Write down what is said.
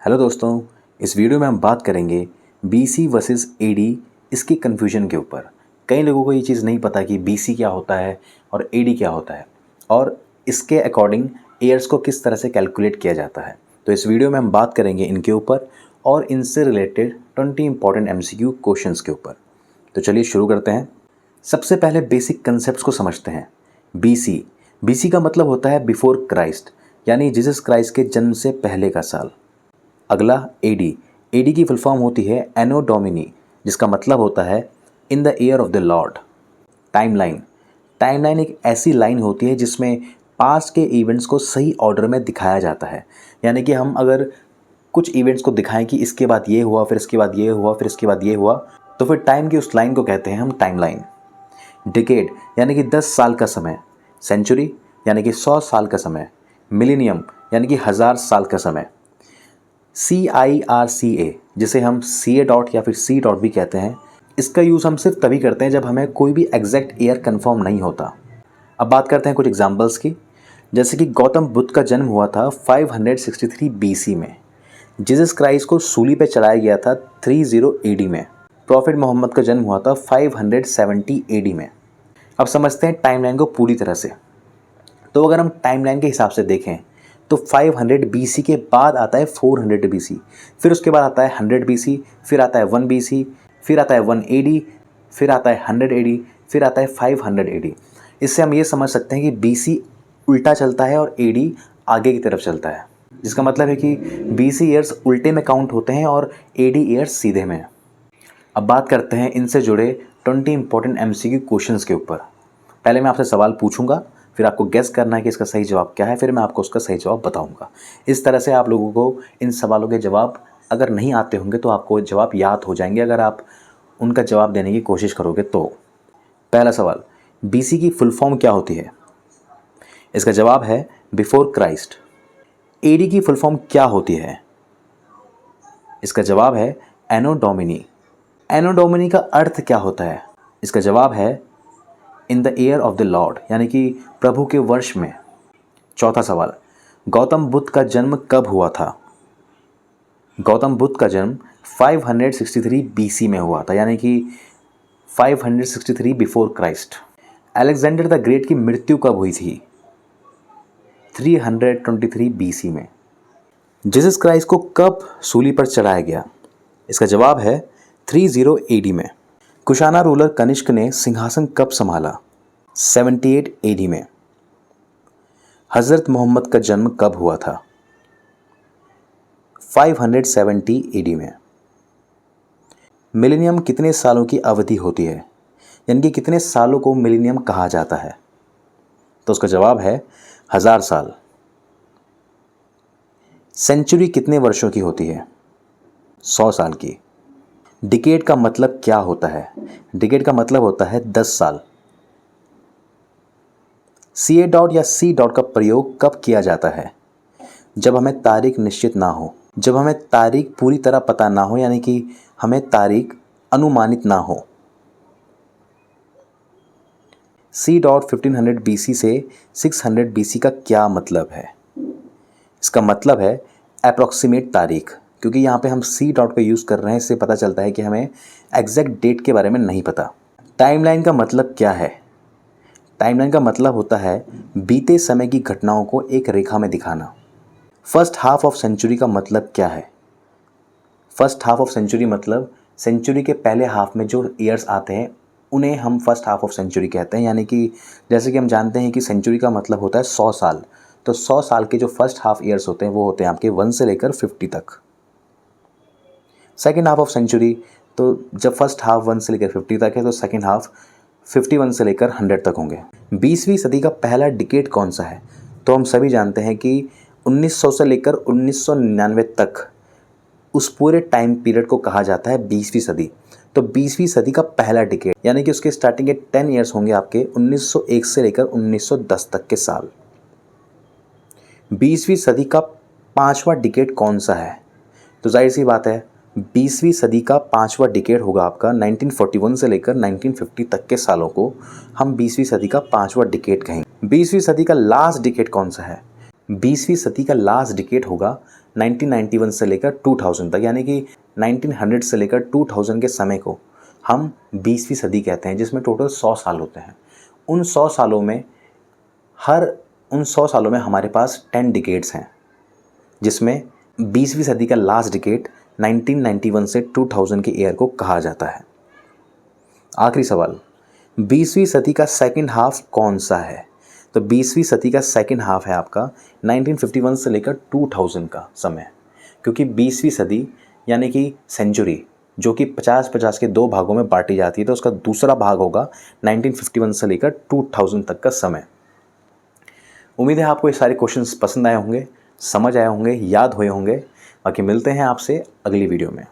Hello दोस्तों, इस video में हम बात करेंगे बीसी वर्सेस एडी, इसकी कन्फ्यूजन के ऊपर। कई लोगों को ये चीज़ नहीं पता कि बीसी क्या होता है और एडी क्या होता है और इसके अकॉर्डिंग ईयर्स को किस तरह से कैलकुलेट किया जाता है। तो इस वीडियो में हम बात करेंगे इनके ऊपर और इनसे रिलेटेड 20 इंपॉर्टेंट MCQ क्वेश्चंस के ऊपर। तो चलिए शुरू करते हैं। सबसे पहले बेसिक कंसेप्ट को समझते हैं। बीसी का मतलब होता है बिफोर क्राइस्ट, यानी जीसस क्राइस्ट के जन्म से पहले का साल। अगला एडी की फुल फॉर्म होती है एनो डोमिनी, जिसका मतलब होता है in the year of the Lord. Timeline एक ऐसी लाइन होती है जिसमें पास्ट के इवेंट्स को सही ऑर्डर में दिखाया जाता है। यानी कि हम अगर कुछ इवेंट्स को दिखाएं कि इसके बाद ये हुआ, फिर इसके बाद ये हुआ, फिर इसके बाद ये हुआ, तो फिर टाइम की उस लाइन को कहते हैं हम टाइमलाइन। डिकेड यानी कि 10 साल का समय। सेंचुरी यानी कि 100 साल का समय। मिलेनियम यानी कि 1000 साल का समय। CIRCA, जिसे हम CA डॉट या फिर C डॉट भी कहते हैं, इसका यूज़ हम सिर्फ तभी करते हैं जब हमें कोई भी एग्जैक्ट ईयर कंफर्म नहीं होता। अब बात करते हैं कुछ एग्जांपल्स की। जैसे कि गौतम बुद्ध का जन्म हुआ था 563 BC में। जीसस क्राइस्ट को सूली पे चढ़ाया गया था 30 AD में। प्रॉफिट मोहम्मद का जन्म हुआ था 570 AD में। अब समझते हैं टाइमलाइन को पूरी तरह से। तो अगर हम टाइमलाइन के हिसाब से देखें तो 500 BC के बाद आता है 400 BC, फिर उसके बाद आता है 100 BC, फिर आता है 1 BC, फिर आता है 1 AD, फिर आता है 100 AD, फिर आता है 500 AD। इससे हम ये समझ सकते हैं कि BC उल्टा चलता है और AD आगे की तरफ चलता है, जिसका मतलब है कि BC ईयर्स उल्टे में काउंट होते हैं और AD ईयर्स सीधे में। अब बात करते हैं इनसे जुड़े 20 इंपॉर्टेंट MCQ क्वेश्चंस के ऊपर। पहले मैं आपसे सवाल पूछूंगा, फिर आपको गेस करना है कि इसका सही जवाब क्या है, फिर मैं आपको उसका सही जवाब बताऊंगा। इस तरह से आप लोगों को इन सवालों के जवाब अगर नहीं आते होंगे तो आपको जवाब याद हो जाएंगे अगर आप उनका जवाब देने की कोशिश करोगे तो। पहला सवाल, BC की फुल फॉर्म क्या होती है? इसका जवाब है बिफोर क्राइस्ट। AD की फुल फॉर्म क्या होती है? इसका जवाब है एनो डोमिनी। एनो डोमिनी का अर्थ क्या होता है? इसका जवाब है in the year of the Lord, यानी कि प्रभु के वर्ष में। चौथा सवाल, गौतम बुद्ध का जन्म कब हुआ था? गौतम बुद्ध का जन्म 563 BC में हुआ था, यानी कि 563 before Christ. Alexander the great की मृत्यु कब हुई थी? 323 BC में। जीसस क्राइस्ट को कब सूली पर चढ़ाया गया? इसका जवाब है 30 AD में। कुशाना रूलर कनिष्क ने सिंहासन कब संभाला? 78 AD में। हज़रत मोहम्मद का जन्म कब हुआ था? 570 AD में। मिलेनियम कितने सालों की अवधि होती है, यानी कि कितने सालों को मिलेनियम कहा जाता है? तो उसका जवाब है 1000 साल। सेंचुरी कितने वर्षों की होती है? 100 साल की। डिकेड का मतलब क्या होता है? डिकेड का मतलब होता है 10 साल। CA डॉट या C डॉट का प्रयोग कब किया जाता है? जब हमें तारीख निश्चित ना हो, जब हमें तारीख पूरी तरह पता ना हो, यानी कि हमें तारीख अनुमानित ना हो। C डॉट 1500 BC से 600 BC का क्या मतलब है? इसका मतलब है अप्रॉक्सीमेट तारीख, क्योंकि यहाँ पे हम C डॉट का यूज़ कर रहे हैं, इससे पता चलता है कि हमें एग्जैक्ट डेट के बारे में नहीं पता। टाइमलाइन का मतलब क्या है? टाइमलाइन का मतलब होता है बीते समय की घटनाओं को एक रेखा में दिखाना। फर्स्ट हाफ ऑफ सेंचुरी का मतलब क्या है? फर्स्ट हाफ ऑफ सेंचुरी मतलब सेंचुरी के पहले हाफ में जो ईयर्स आते हैं उन्हें हम फर्स्ट हाफ ऑफ सेंचुरी कहते हैं। यानी कि जैसे कि हम जानते हैं कि सेंचुरी का मतलब होता है 100 साल, तो 100 साल के जो फर्स्ट हाफ ईयर्स होते हैं वो होते हैं आपके 1 से लेकर 50 तक। सेकेंड हाफ ऑफ सेंचुरी, तो जब फर्स्ट हाफ 1 से लेकर 50 तक है तो सेकेंड हाफ 51 से लेकर 100 तक होंगे। 20वीं सदी का पहला डिकेड कौन सा है? तो हम सभी जानते हैं कि 1900 से लेकर 1999 तक उस पूरे टाइम पीरियड को कहा जाता है 20वीं सदी। तो 20वीं सदी का पहला डिकेड, यानी कि उसके स्टार्टिंग के 10 ईयर्स होंगे आपके 1901 से लेकर 1910 तक के साल। 20वीं सदी का पांचवा डिकेड कौन सा है? तो जाहिर सी बात है 20वीं सदी का पांचवा डिकेड होगा आपका 1941 से लेकर 1950 तक के सालों को हम 20वीं सदी का पांचवा डिकेड कहेंगे। 20वीं सदी का लास्ट डिकेड कौन सा है? 20वीं सदी का लास्ट डिकेड होगा 1991 से लेकर 2000 तक, यानी कि 1900 से लेकर 2000 के समय को हम 20वीं सदी कहते हैं, जिसमें टोटल 100 साल होते हैं। उन 100 सालों में हमारे पास 10 डिकेड्स हैं, जिसमें 20वीं सदी का लास्ट डिकेड 1991 से 2000 के ईयर को कहा जाता है। आखिरी सवाल, 20वीं सदी का सेकंड हाफ कौन सा है? तो 20वीं सदी का सेकंड हाफ है आपका 1951 से लेकर 2000 का समय, क्योंकि 20वीं सदी यानी कि सेंचुरी जो कि 50-50 के 2 भागों में बांटी जाती है, तो उसका दूसरा भाग होगा 1951 से लेकर 2000 तक का समय। उम्मीद है आपको ये सारे क्वेश्चंस पसंद आए होंगे, समझ आए होंगे, याद हुए होंगे। बाकी मिलते हैं आपसे अगली वीडियो में।